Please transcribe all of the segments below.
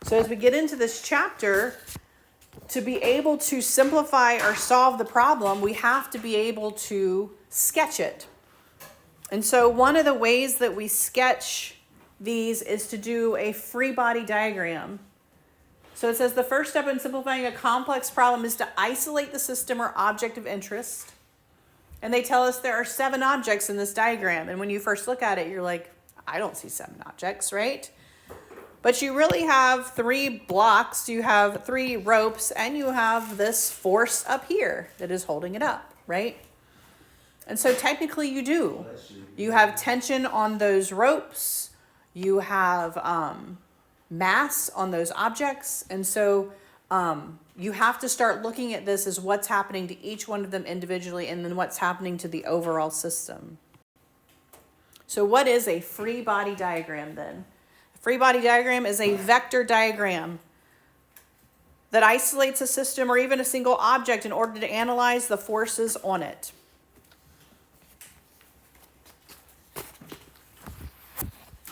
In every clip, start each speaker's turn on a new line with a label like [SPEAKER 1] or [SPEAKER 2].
[SPEAKER 1] So as we get into this chapter, to be able to simplify or solve the problem, we have to be able to sketch it. And so one of the ways that we sketch these is to do a free body diagram. So it says the first step in simplifying a complex problem is to isolate the system or object of interest. And they tell us there are 7 objects in this diagram. And when you first look at it, you're like, I don't see 7 objects, right? But you really have 3 blocks, you have 3 ropes, and you have this force up here that is holding it up, right? And so technically you do. You have tension on those ropes, you have mass on those objects, and so you have to start looking at this as what's happening to each one of them individually and then what's happening to the overall system. So what is a free body diagram then? A free body diagram is a vector diagram that isolates a system or even a single object in order to analyze the forces on it.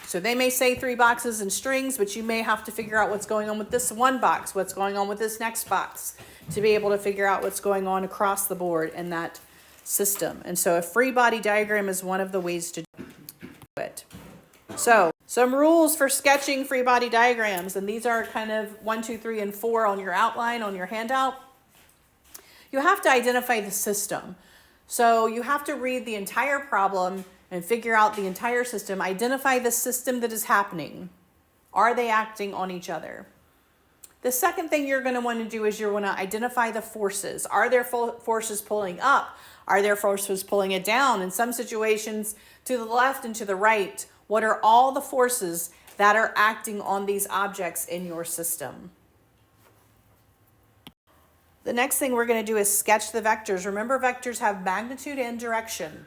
[SPEAKER 1] So they may say 3 boxes and strings, but you may have to figure out what's going on with this one box, what's going on with this next box, to be able to figure out what's going on across the board in that system. And so a free body diagram is one of the ways to do it. So some rules for sketching free body diagrams, and these are kind of 1, 2, 3, and 4 on your outline, on your handout. You have to identify the system. So you have to read the entire problem and figure out the entire system, identify the system that is happening. Are they acting on each other? The second thing you're going to want to do is you're going to identify the forces. Are there forces pulling up? Are there forces pulling it down? In some situations, to the left and to the right, what are all the forces that are acting on these objects in your system? The next thing we're going to do is sketch the vectors. Remember, vectors have magnitude and direction.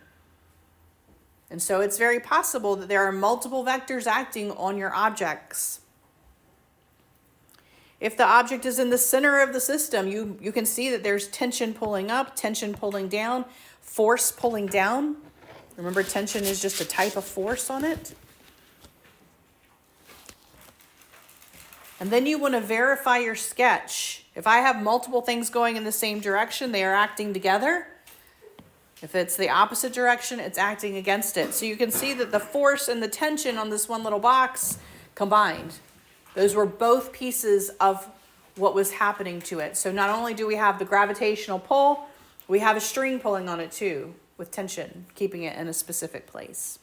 [SPEAKER 1] And so it's very possible that there are multiple vectors acting on your objects. If the object is in the center of the system, you can see that there's tension pulling up, tension pulling down, force pulling down. Remember, tension is just a type of force on it. And then you want to verify your sketch. If I have multiple things going in the same direction, they are acting together. If it's the opposite direction, it's acting against it. So you can see that the force and the tension on this one little box combined. Those were both pieces of what was happening to it. So not only do we have the gravitational pull, we have a string pulling on it too, with tension, keeping it in a specific place.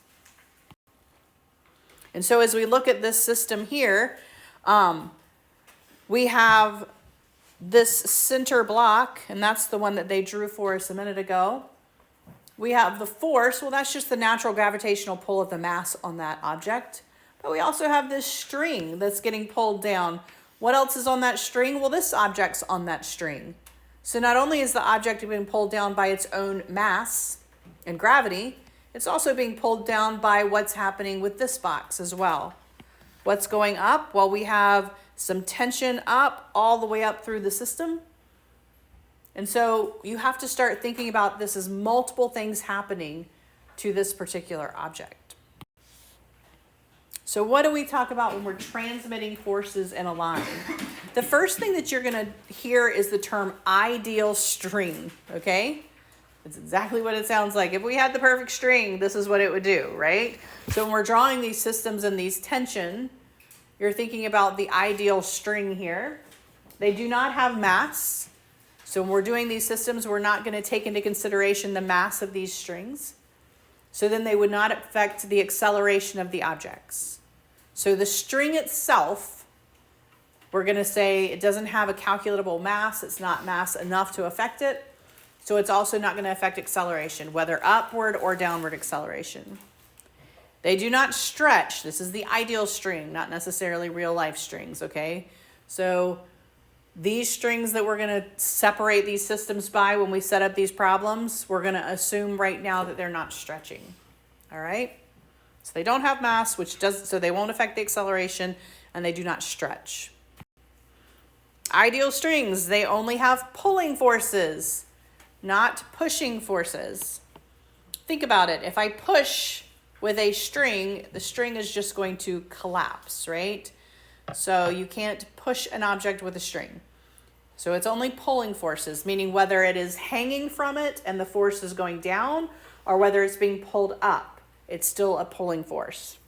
[SPEAKER 1] And so as we look at this system here, we have this center block, and that's the one that they drew for us a minute ago. We have the force. Well, that's just the natural gravitational pull of the mass on that object. But we also have this string that's getting pulled down. What else is on that string? Well, this object's on that string. So not only is the object being pulled down by its own mass and gravity, it's also being pulled down by what's happening with this box as well. What's going up? Well, we have some tension up all the way up through the system. And so you have to start thinking about this as multiple things happening to this particular object. So what do we talk about when we're transmitting forces in a line? The first thing that you're going to hear is the term ideal string, okay? It's exactly what it sounds like. If we had the perfect string, this is what it would do, right? So when we're drawing these systems and these tension, you're thinking about the ideal string here. They do not have mass. So when we're doing these systems, we're not going to take into consideration the mass of these strings. So then they would not affect the acceleration of the objects. So the string itself, we're going to say it doesn't have a calculable mass. It's not mass enough to affect it. So it's also not going to affect acceleration, whether upward or downward acceleration. They do not stretch. This is the ideal string, not necessarily real life strings, okay? So these strings that we're going to separate these systems by when we set up these problems, we're going to assume right now that they're not stretching, all right? So they don't have mass, so they won't affect the acceleration, and they do not stretch. Ideal strings, they only have pulling forces, not pushing forces. Think about it. If I push with a string, the string is just going to collapse, right? So you can't push an object with a string. So it's only pulling forces, meaning whether it is hanging from it and the force is going down or whether it's being pulled up, it's still a pulling force.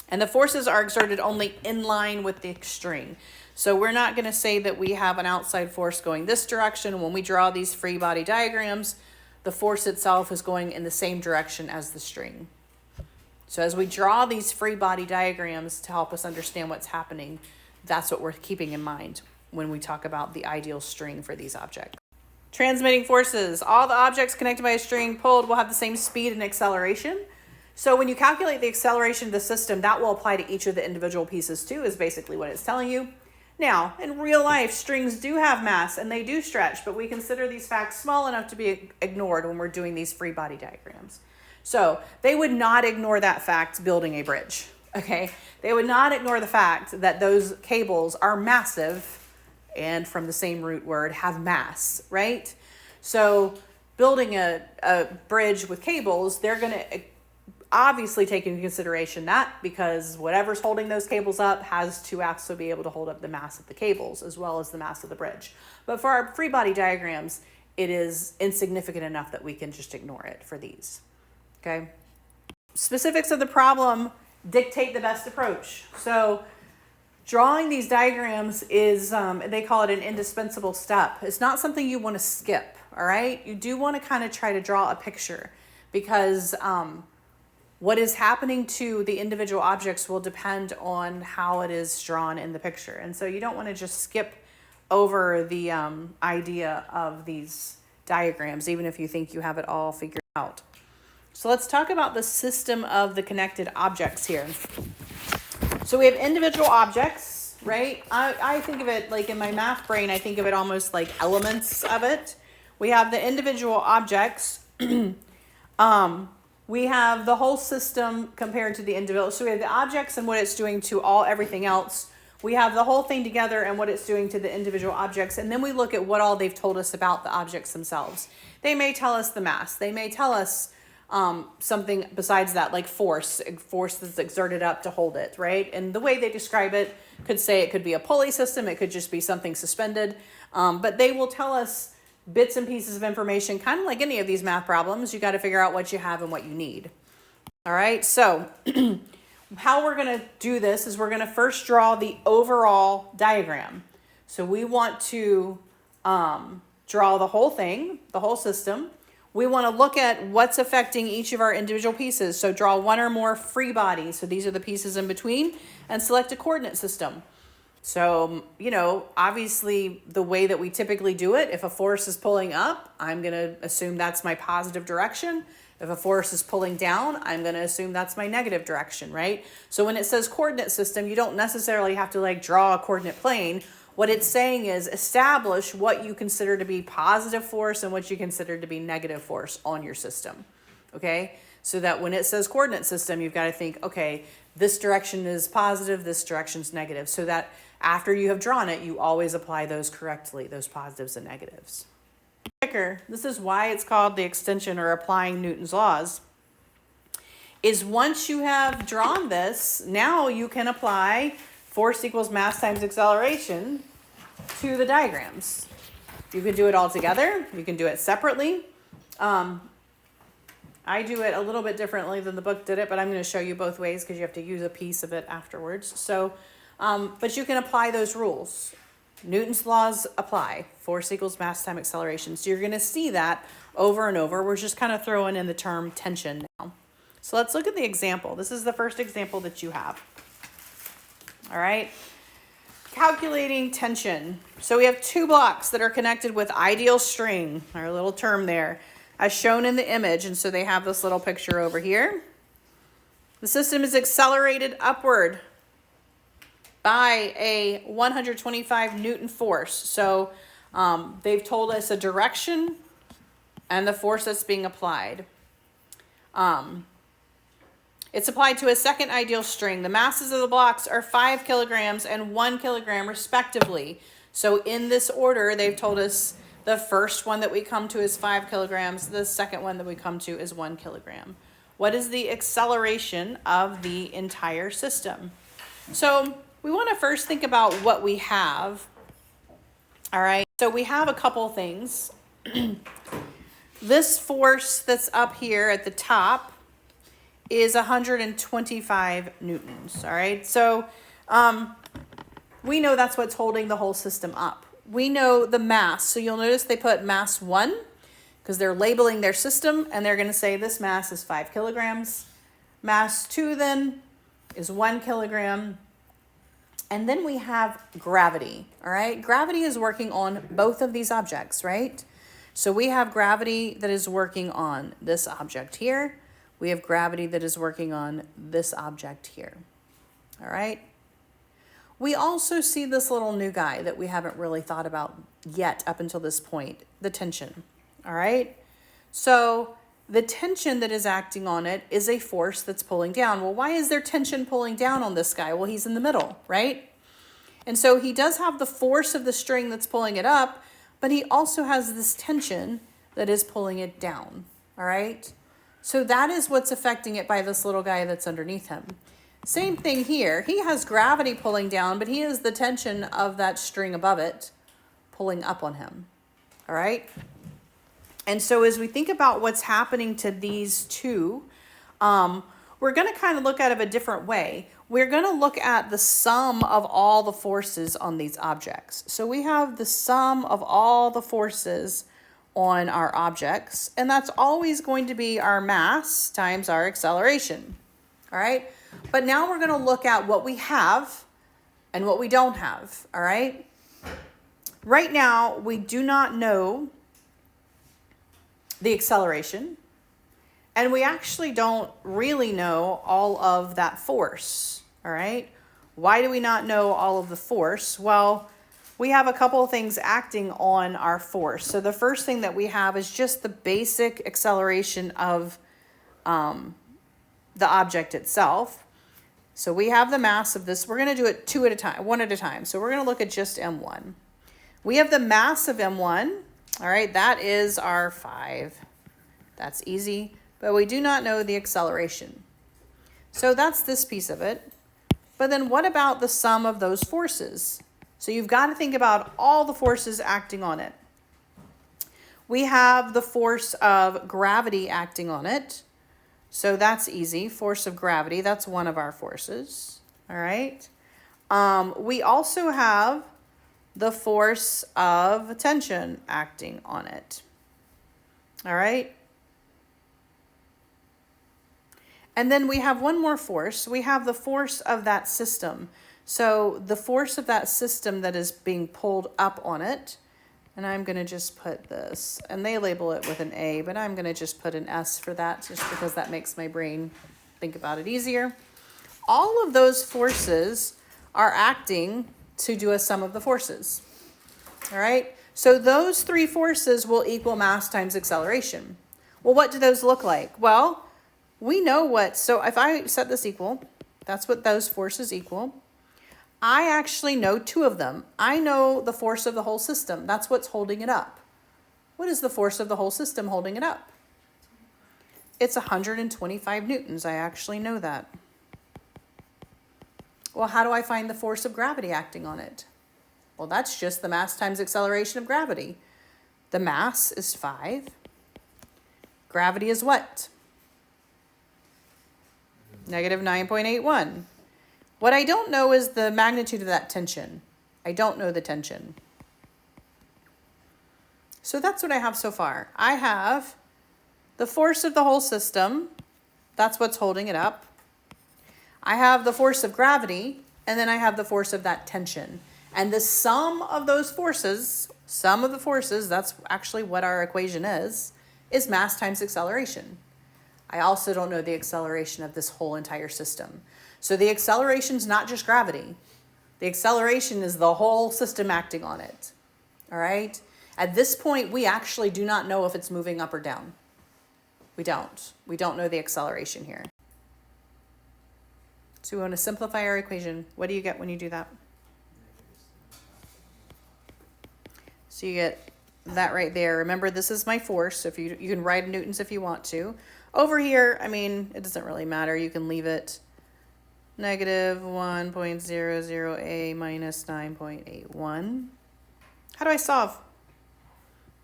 [SPEAKER 1] And the forces are exerted only in line with the string. So we're not going to say that we have an outside force going this direction. When we draw these free body diagrams, the force itself is going in the same direction as the string. So as we draw these free body diagrams to help us understand what's happening, that's what we're keeping in mind when we talk about the ideal string for these objects. Transmitting forces. All the objects connected by a string pulled will have the same speed and acceleration. So when you calculate the acceleration of the system, that will apply to each of the individual pieces too, is basically what it's telling you. Now, in real life, strings do have mass and they do stretch, but we consider these facts small enough to be ignored when we're doing these free body diagrams. So they would not ignore that fact building a bridge, okay? They would not ignore the fact that those cables are massive and from the same root word have mass, right? So building a bridge with cables, they're going to obviously take into consideration that because whatever's holding those cables up has to also be able to hold up the mass of the cables as well as the mass of the bridge. But for our free body diagrams, it is insignificant enough that we can just ignore it for these, okay? Specifics of the problem dictate the best approach. So drawing these diagrams is, they call it an indispensable step. It's not something you want to skip, all right? You do want to kind of try to draw a picture because what is happening to the individual objects will depend on how it is drawn in the picture. And so you don't want to just skip over the idea of these diagrams, even if you think you have it all figured out. So let's talk about the system of the connected objects here. So we have individual objects, right? I think of it like in my math brain, I think of it almost like elements of it. We have the individual objects. We have the whole system compared to the individual. So we have the objects and what it's doing to everything else. We have the whole thing together and what it's doing to the individual objects. And then we look at what all they've told us about the objects themselves. They may tell us the mass. They may tell us something besides that, like force that's exerted up to hold it, right? And the way they describe it could say it could be a pulley system. It could just be something suspended. But they will tell us bits and pieces of information, kind of like any of these math problems. You got to figure out what you have and what you need. All right, so how we're going to do this is we're going to first draw the overall diagram. So we want to draw the whole thing, the whole system. We want to look at what's affecting each of our individual pieces. So draw one or more free bodies. So these are the pieces in between, and select a coordinate system. So, you know, obviously the way that we typically do it, if a force is pulling up, I'm going to assume that's my positive direction. If a force is pulling down, I'm going to assume that's my negative direction, right? So when it says coordinate system, you don't necessarily have to like draw a coordinate plane. What it's saying is establish what you consider to be positive force and what you consider to be negative force on your system, okay? So that when it says coordinate system, you've got to think, okay, this direction is positive, this direction is negative, so that after you have drawn it, you always apply those correctly, those positives and negatives. This is why it's called the extension or applying Newton's laws, is once you have drawn this, now you can apply force equals mass times acceleration to the diagrams. You can do it all together. You can do it separately. I do it a little bit differently than the book did it, but I'm going to show you both ways because you have to use a piece of it afterwards. So, but you can apply those rules. Newton's laws apply. Force equals mass times acceleration. So you're going to see that over and over. We're just kind of throwing in the term tension now. So let's look at the example. This is the first example that you have. All right. Calculating tension. So we have two blocks that are connected with ideal string, our little term there, as shown in the image. And so they have this little picture over here. The system is accelerated upward by a 125 Newton force. So they've told us a direction and the force that's being applied. It's applied to a second ideal string. The masses of the blocks are 5 kilograms and 1 kilogram respectively. So in this order, they've told us the first one that we come to is 5 kilograms. The second one that we come to is 1 kilogram. What is the acceleration of the entire system? So we want to first think about what we have. All right, so we have a couple things. This force that's up here at the top is 125 newtons. All right, so we know that's what's holding the whole system up. We know the mass, so you'll notice they put mass 1 because they're labeling their system, and they're going to say this mass is 5 kilograms. Mass 2 then is 1 kilogram. And then we have gravity, all right? Gravity is working on both of these objects, right? So we have gravity that is working on this object here. We have gravity that is working on this object here, all right? We also see this little new guy that we haven't really thought about yet up until this point, the tension, all right? So the tension that is acting on it is a force that's pulling down. Well, why is there tension pulling down on this guy? Well, he's in the middle, right? And so he does have the force of the string that's pulling it up, but he also has this tension that is pulling it down, all right? So that is what's affecting it by this little guy that's underneath him. Same thing here. He has gravity pulling down, but he has the tension of that string above it pulling up on him, all right? And so as we think about what's happening to these two, we're going to kind of look at it a different way. We're going to look at the sum of all the forces on these objects. So we have the sum of all the forces on our objects, and that's always going to be our mass times our acceleration, all right? But now we're going to look at what we have and what we don't have, all right? Right now, we do not know the acceleration, and we actually don't really know all of that force, all right? Why do we not know all of the force? Well, we have a couple of things acting on our force. So the first thing that we have is just the basic acceleration of the object itself. So we have the mass of this. We're going to do it one at a time. So we're going to look at just M1. We have the mass of M1. All right, that is our 5. That's easy, but we do not know the acceleration. So that's this piece of it. But then what about the sum of those forces? So you've got to think about all the forces acting on it. We have the force of gravity acting on it. So that's easy. Force of gravity, that's one of our forces. All right. We also have the force of tension acting on it. All right. And then we have one more force. We have the force of that system. So the force of that system that is being pulled up on it. And I'm going to just put this, and they label it with an A, but I'm going to just put an S for that just because that makes my brain think about it easier. All of those forces are acting to do a sum of the forces. All right. So those three forces will equal mass times acceleration. Well, what do those look like? Well, we know what, so if I set this equal, that's what those forces equal. I actually know two of them. I know the force of the whole system. That's what's holding it up. What is the force of the whole system holding it up? It's 125 newtons. I actually know that. Well, how do I find the force of gravity acting on it? Well, that's just the mass times acceleration of gravity. The mass is 5. Gravity is what? Negative 9.81. What I don't know is the magnitude of that tension. I don't know the tension. So that's what I have so far. I have the force of the whole system. That's what's holding it up. I have the force of gravity, and then I have the force of that tension. And the sum of those forces, sum of the forces, that's actually what our equation is mass times acceleration. I also don't know the acceleration of this whole entire system. So the acceleration is not just gravity. The acceleration is the whole system acting on it. All right? At this point, we actually do not know if it's moving up or down. We don't. We don't know the acceleration here. So we want to simplify our equation. What do you get when you do that? So you get that right there. Remember, this is my force. So if you can write in newtons if you want to. Over here, I mean, it doesn't really matter. You can leave it. negative 1.00a minus 9.81. How do I solve?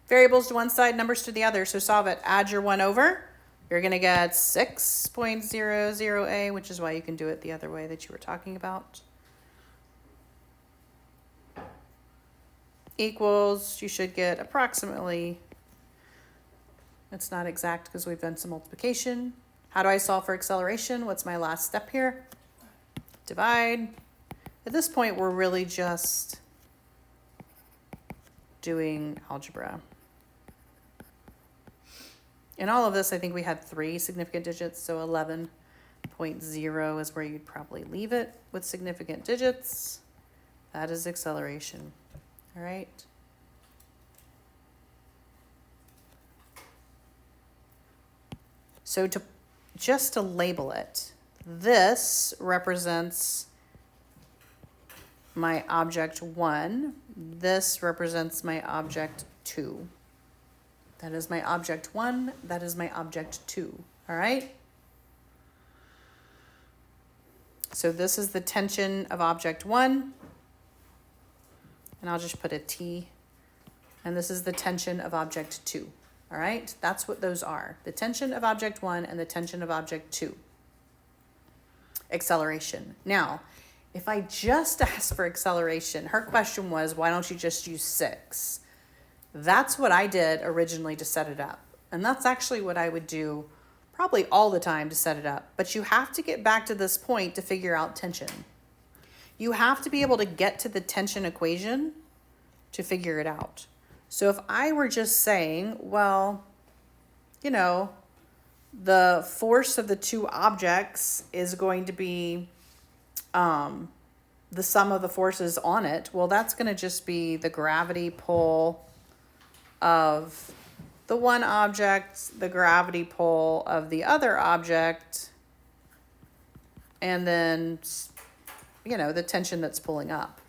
[SPEAKER 1] Variables to one side, numbers to the other, so solve it. Add your 1 over. You're going to get 6.00a, which is why you can do it the other way that you were talking about. Equals, you should get approximately, it's not exact because we've done some multiplication. How do I solve for acceleration? What's my last step here? Divide. At this point, we're really just doing algebra. In all of this, I think we had 3 significant digits, so 11.0 is where you'd probably leave it with significant digits. That is acceleration. All right. So just to label it, this represents my object 1. This represents my object 2. That is my object 1. That is my object 2. All right? So this is the tension of object 1. And I'll just put a T. And this is the tension of object 2. All right? That's what those are. The tension of object 1 and the tension of object 2. Acceleration. Now, if I just asked for acceleration, her question was, why don't you just use 6? That's what I did originally to set it up. And that's actually what I would do probably all the time to set it up. But you have to get back to this point to figure out tension. You have to be able to get to the tension equation to figure it out. So if I were just saying, well, you know, the force of the two objects is going to be the sum of the forces on it, well, that's going to just be the gravity pull of the one object, the gravity pull of the other object, and then, you know, the tension that's pulling up.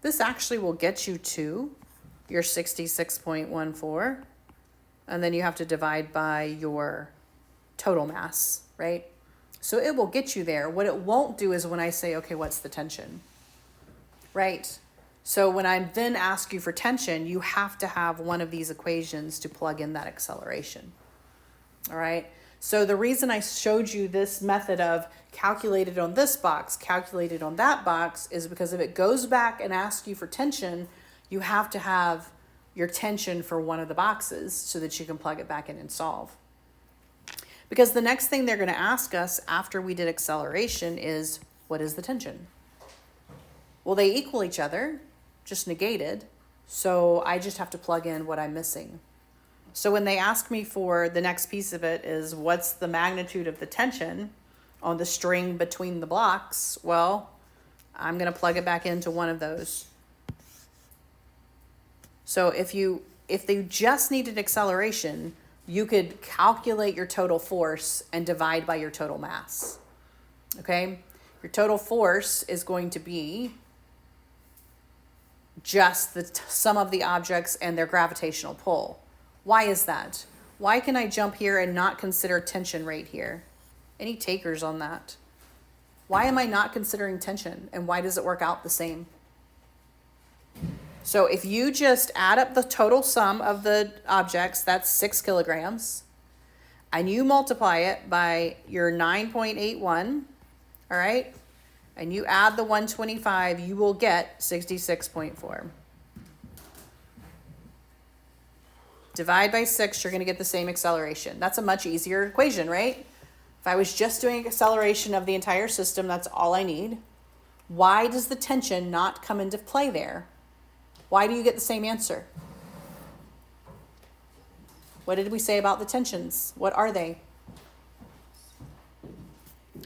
[SPEAKER 1] This actually will get you to your 66.14, and then you have to divide by your total mass, right? So it will get you there. What it won't do is when I say, okay, what's the tension, right? So when I then ask you for tension, you have to have one of these equations to plug in that acceleration, all right? So the reason I showed you this method of calculated on this box, calculated on that box, is because if it goes back and asks you for tension, you have to have your tension for one of the boxes so that you can plug it back in and solve. Because the next thing they're going to ask us after we did acceleration is, what is the tension? Well, they equal each other, just negated, so I just have to plug in what I'm missing. So when they ask me for the next piece of it is, what's the magnitude of the tension on the string between the blocks? Well, I'm going to plug it back into one of those. So if they just needed acceleration, you could calculate your total force and divide by your total mass. Okay? Your total force is going to be just the sum of the objects and their gravitational pull. Why is that? Why can I jump here and not consider tension right here? Any takers on that? Why am I not considering tension, and why does it work out the same? So if you just add up the total sum of the objects, that's 6 kilograms, and you multiply it by your 9.81, all right, and you add the 125, you will get 66.4. Divide by 6, you're going to get the same acceleration. That's a much easier equation, right? If I was just doing acceleration of the entire system, that's all I need. Why does the tension not come into play there? Why do you get the same answer? What did we say about the tensions? What are they?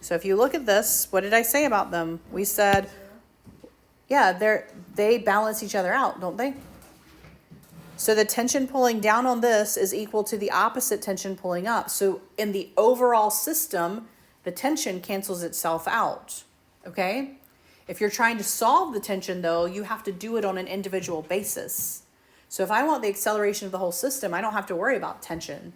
[SPEAKER 1] So if you look at this, what did I say about them? We said, yeah, they balance each other out, don't they? So the tension pulling down on this is equal to the opposite tension pulling up. So in the overall system, the tension cancels itself out, okay? If you're trying to solve the tension, though, you have to do it on an individual basis. So if I want the acceleration of the whole system, I don't have to worry about tension,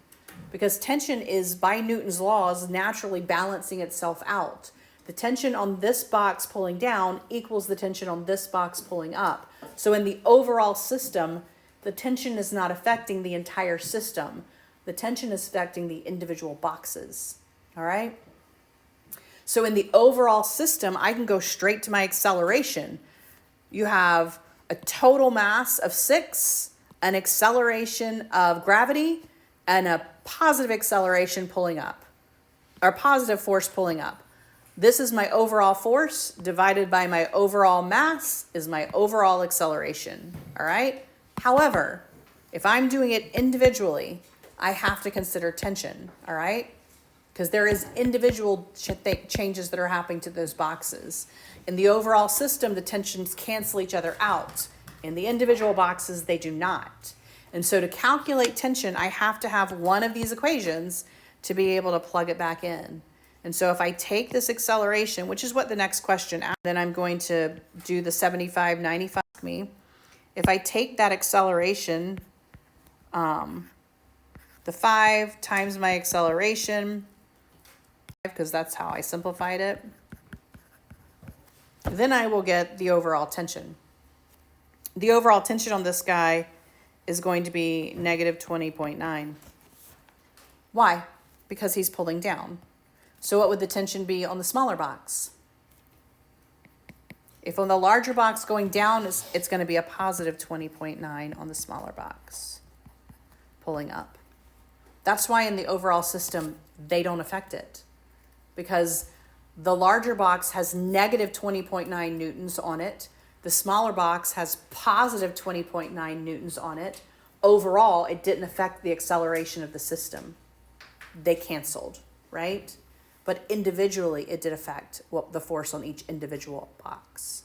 [SPEAKER 1] because tension is, by Newton's laws, naturally balancing itself out. The The tension on this box pulling down equals the tension on this box pulling up. So in the overall system, the tension is not affecting the entire system. The tension is affecting the individual boxes. All right? So in the overall system, I can go straight to my acceleration. You have a total mass of 6, an acceleration of gravity, and a positive acceleration pulling up, or positive force pulling up. This is my overall force divided by my overall mass is my overall acceleration. All right? However, if I'm doing it individually, I have to consider tension. All right? Because there is individual changes that are happening to those boxes. In the overall system, the tensions cancel each other out. In the individual boxes, they do not. And so to calculate tension, I have to have one of these equations to be able to plug it back in. And so if I take this acceleration, which is what the next question, then I'm going to do the 75, 95 me. If I take that acceleration, the 5 times my acceleration, because that's how I simplified it, then I will get the overall tension. The overall tension on this guy is going to be negative 20.9. Why? Because he's pulling down. So what would the tension be on the smaller box? If on the larger box going down, it's going to be a positive 20.9 on the smaller box, pulling up. That's why in the overall system, they don't affect it. Because the larger box has negative 20.9 newtons on it. The smaller box has positive 20.9 newtons on it. Overall, it didn't affect the acceleration of the system. They canceled, right? But individually, it did affect the force on each individual box.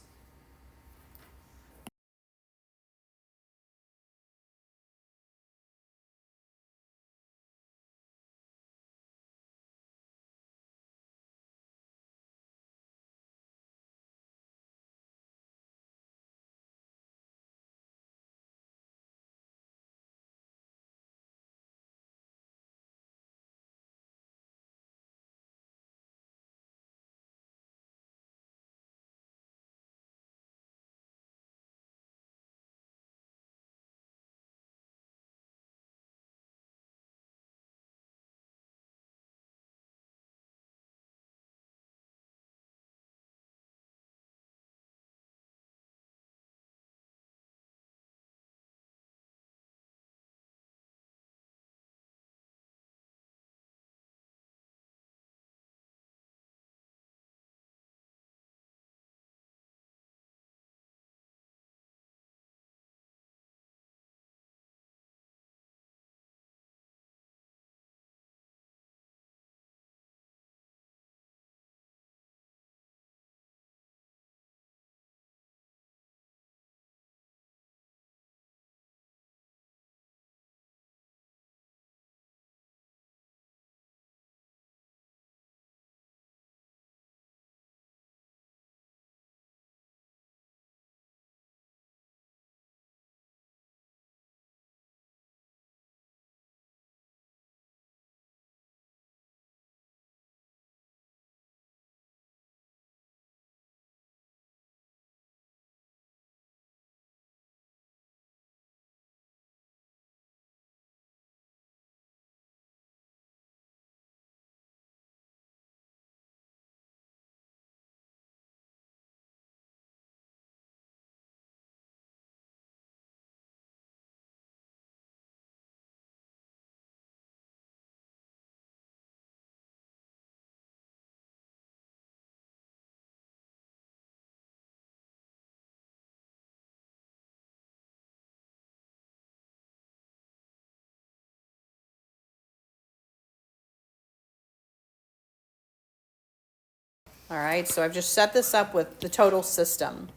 [SPEAKER 1] All right, so I've just set this up with the total system.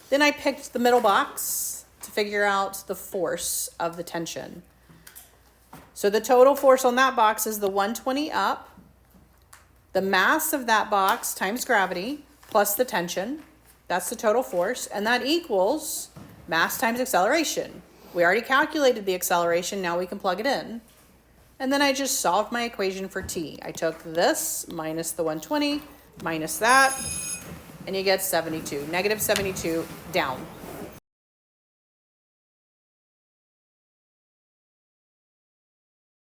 [SPEAKER 1] Then I picked the middle box to figure out the force of the tension. So the total force on that box is the 120 up, the mass of that box times gravity plus the tension. That's the total force, and that equals mass times acceleration. We already calculated the acceleration, now we can plug it in. And then I just solved my equation for t. I took this minus the 120 minus that, and you get 72, negative 72 down.